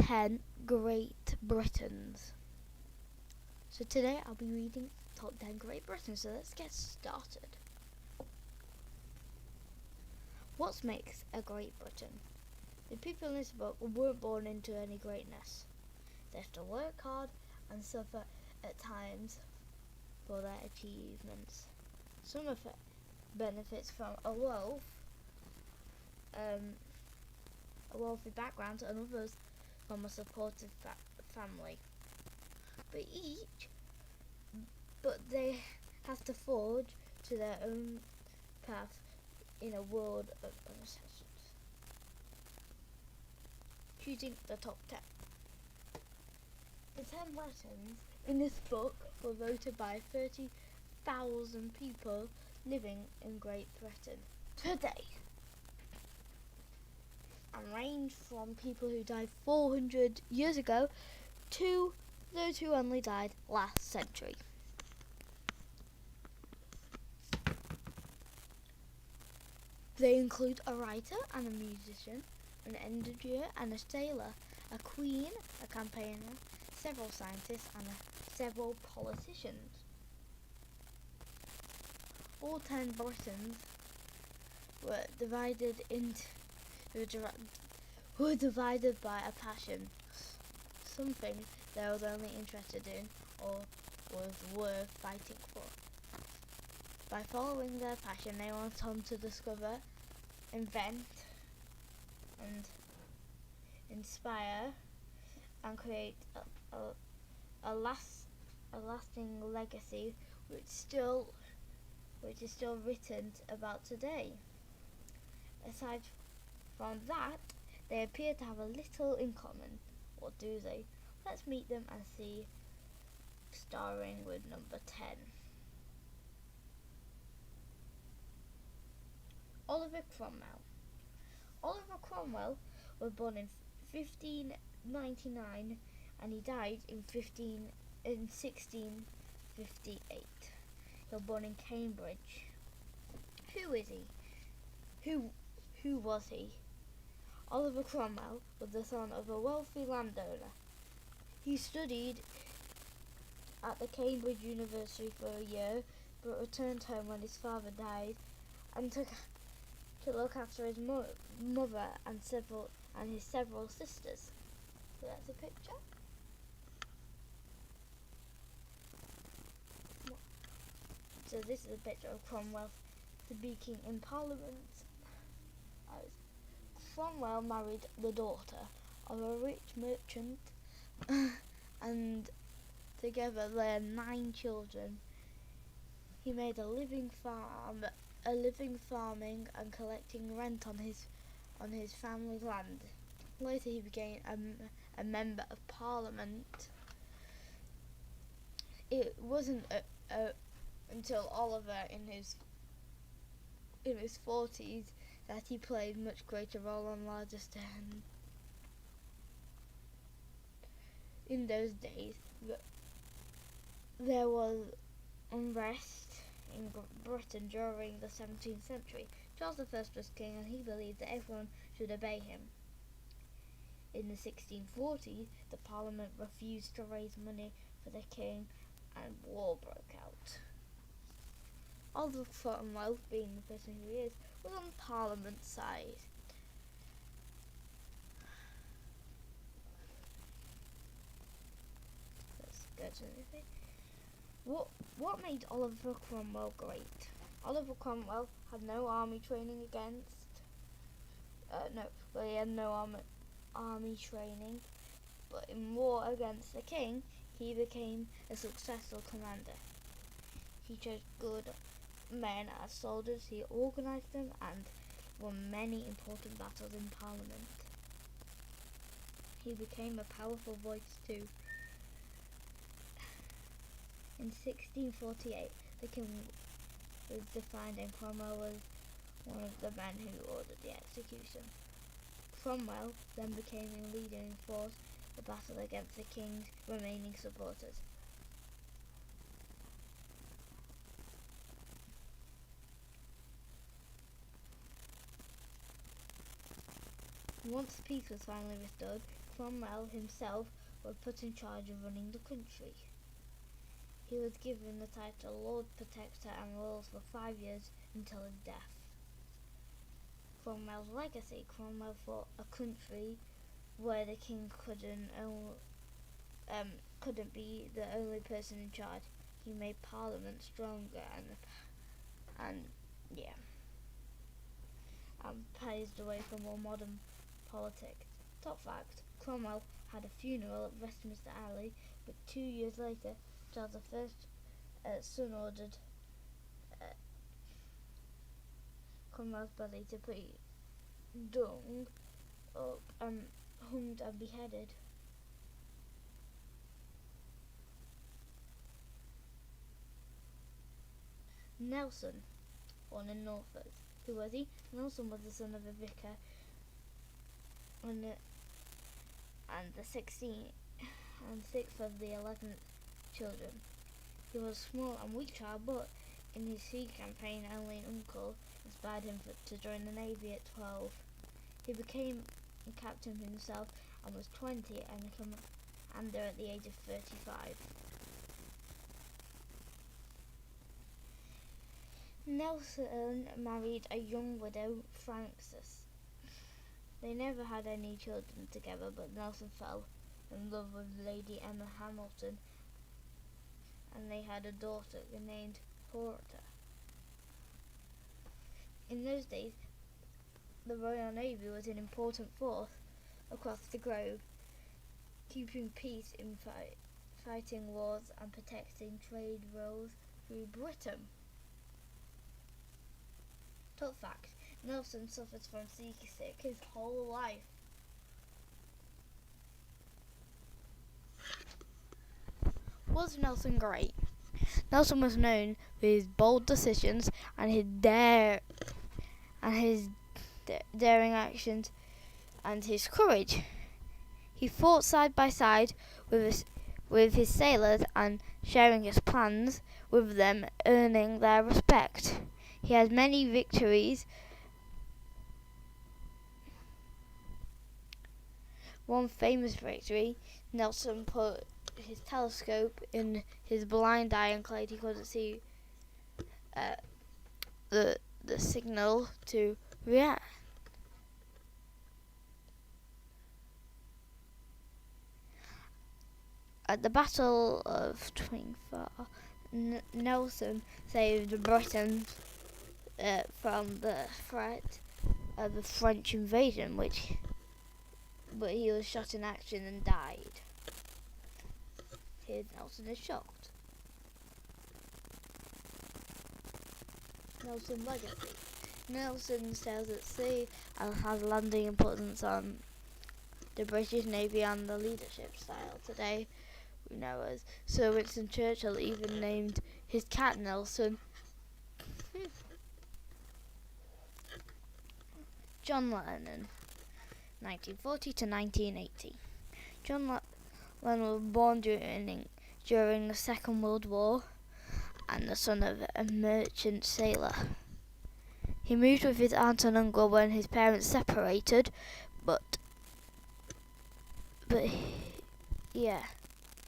10 Great Britons. So today I'll be reading top 10 Great Britain, so let's get started. What makes a Great Britain? The people in this book weren't born into any greatness. They have to work hard and suffer at times for their achievements. Some of it benefits from a wealthy background, and others from a supportive family. But they have to forge to their own path in a world of uncertainty. Choosing the top 10. The 10 Britons in this book were voted by 30,000 people living in Great Britain today, and range from people who died 400 years ago to those who only died last century. They include a writer and a musician, an engineer and a sailor, a queen, a campaigner, several scientists, and several politicians. All 10 Britons were divided by a passion, something they were only interested in or was worth fighting for. By following their passion, they went on to discover, invent, and inspire, and create a lasting legacy which is still written about today. Aside from that, they appear to have a little in common. What do they? Let's meet them and see, starting with number 10. Oliver Cromwell. Oliver Cromwell was born in 1599 and he died in 1658. He was born in Cambridge. Who is he? Who was he? Oliver Cromwell was the son of a wealthy landowner. He studied at the Cambridge University for a year, but returned home when his father died and took to look after his mother and his several sisters. So that's a picture. So this is a picture of Cromwell speaking in Parliament. Cromwell married the daughter of a rich merchant and together they had 9 children. He made a living farming and collecting rent on his family's land. Later he became a member of Parliament. It wasn't until Oliver in his 40s that he played much greater role on larger scale. In those days, there was unrest in Britain during the 17th century. Charles I was king and he believed that everyone should obey him. In the 1640s, the Parliament refused to raise money for the king and war broke out. Oliver Cromwell, being the person who he is, was on Parliament's side. Let's go to the thing. What made Oliver Cromwell great? Oliver Cromwell had no army training he had no army training, but in war against the king, he became a successful commander. He chose good men as soldiers, he organised them and won many important battles in Parliament. He became a powerful voice too. In 1648, the king was defined and Cromwell was one of the men who ordered the execution. Cromwell then became a leader in force the battle against the king's remaining supporters. Once peace was finally restored, Cromwell himself was put in charge of running the country. He was given the title Lord Protector and rules for 5 years until his death. Cromwell's legacy. Cromwell fought a country where the king couldn't be the only person in charge. He made Parliament stronger and paved the way for more modern politics. Top fact: Cromwell had a funeral at Westminster Abbey, but 2 years later, Charles I's son ordered Cromwell's body to be dug up and hung and beheaded. Nelson, born in Norfolk. Who was he? Nelson was the son of a vicar and the 6th of the 11 children. He was a small and weak child, but in his sea campaign, only an uncle inspired him to join the Navy at 12. He became a captain himself and was 20 and a commander at the age of 35. Nelson married a young widow, Frances. They never had any children together, but Nelson fell in love with Lady Emma Hamilton, and they had a daughter named Porter. In those days, the Royal Navy was an important force across the globe, keeping peace in fighting wars and protecting trade routes through Britain. Top fact: Nelson suffered from seasick his whole life. Was Nelson great? Nelson was known for his bold decisions and his daring actions and his courage. He fought side by side with his sailors and sharing his plans with them, earning their respect. He had many victories. One famous victory, Nelson put his telescope in his blind eye and claimed he couldn't see the signal to react. At the Battle of Trafalgar, Nelson saved the Britons from the threat of the French invasion, but he was shot in action and died. Here Nelson is shocked. Nelson legacy. Nelson sails at sea and has landing importance on the British Navy and the leadership style. Today we know as Sir Winston Churchill even named his cat Nelson. John Lennon, 1940 to 1980. John Lennon was born during the Second World War and the son of a merchant sailor. He moved with his aunt and uncle when his parents separated, but yeah.